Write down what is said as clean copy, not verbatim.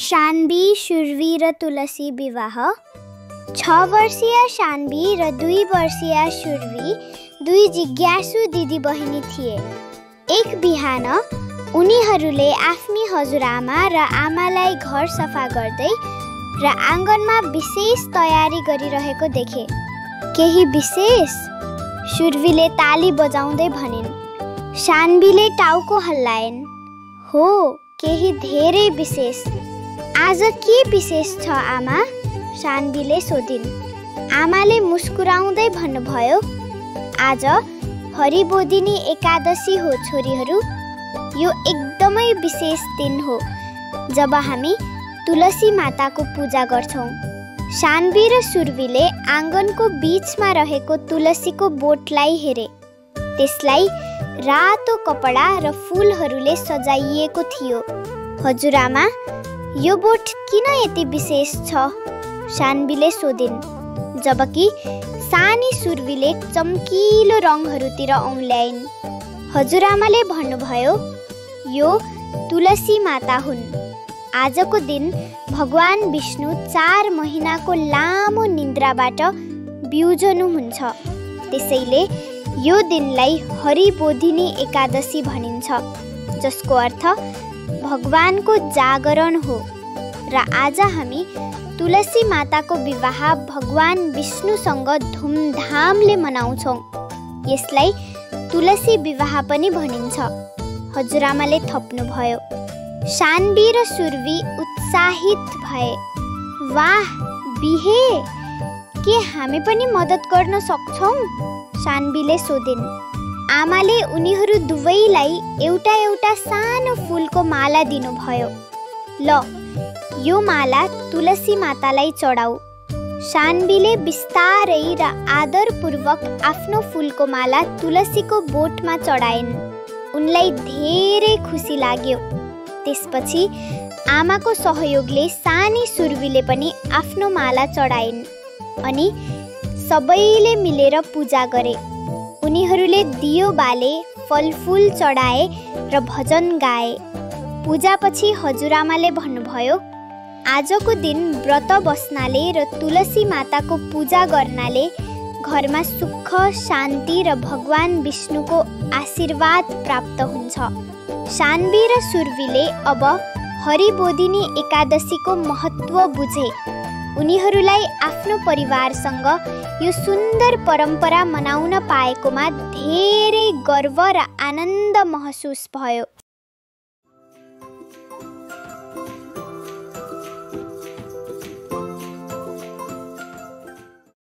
शान्वी, सुरवी र तुलसी विवाह। 6 वर्षीय शान्वी र 2 वर्षीय सुरवी दुई जिज्ञासु दिदी बहिनी थिए। एक बिहान उनीहरूले आफ्नी हजुरआमा र आमालाई घर सफा गर्दै र आँगनमा विशेष तयारी गरिरहेको देखे। केही विशेष? सुरवीले ताली बजाउँदै भनिन्। शान्वीले टाउको हल्लाइन्। हो, केही धेरै विशेष। आज के विशेष छ आमा? शान्वीले सोधिन्। आमाले मुस्कुराउँदै भन्नुभयो, आज हरिबोधिनी एकादशी हो छोरीहरू। यो एकदमै विशेष दिन हो जब हामी तुलसी माताको पूजा गर्छौँ। शान्वी र सुरवीले आँगनको बीचमा रहेको तुलसीको बोटलाई हेरे। त्यसलाई रातो कपडा र फुलहरूले सजाइएको थियो। हजुरआमा, यो बोट किन यति विशेष छ? शान्वीले सोधिन्, जबकि सानी सुरवीले चम्किलो रङहरूतिर औँल्याइन्। हजुरआमाले भन्नुभयो, यो तुलसी माता हुन्। आजको दिन भगवान विष्णु 4 महिनाको लामो निन्द्राबाट बिउजनुहुन्छ। त्यसैले यो दिनलाई हरिबोधिनी एकादशी भनिन्छ, जसको अर्थ भगवानको जागरण हो। र आज हामी तुलसी माताको विवाह भगवान विष्णुसँग धुमधामले मनाउँछौँ। यसलाई तुलसी विवाह पनि भनिन्छ, हजुरआमाले थप्नुभयो। शान्वी र सुरवी उत्साहित भए। वाह, बिहे! के हामी पनि मद्दत गर्न सक्छौँ? शान्वीले सोधिन्। आमाले उनीहरू दुवैलाई एउटा एउटा सानो फुलको माला दिनुभयो। ल, यो माला तुलसी मातालाई चढाऊ। शान्वीले बिस्तारै र आदरपूर्वक आफ्नो फुलको माला तुलसीको बोटमा चढाइन्। उनलाई धेरै खुसी लाग्यो। त्यसपछि आमाको सहयोगले सानी सुरवीले पनि आफ्नो माला चढाइन् अनि सबैले मिलेर पूजा गरे। उनीहरूले दियो बाले, फलफुल चढाए र भजन गाए। पूजापछि हजुरआमाले भन्नुभयो, आजको दिन व्रत बस्नाले र तुलसी माताको पूजा गर्नाले घरमा सुख, शान्ति र भगवान विष्णुको आशीर्वाद प्राप्त हुन्छ। शान्वी र सुरवीले अब हरिबोधिनी एकादशीको महत्त्व बुझे। उनीहरूलाई आफ्नो परिवारसँग यो सुन्दर परम्परा मनाउन पाएकोमा धेरै गर्व र आनन्द महसुस भयो।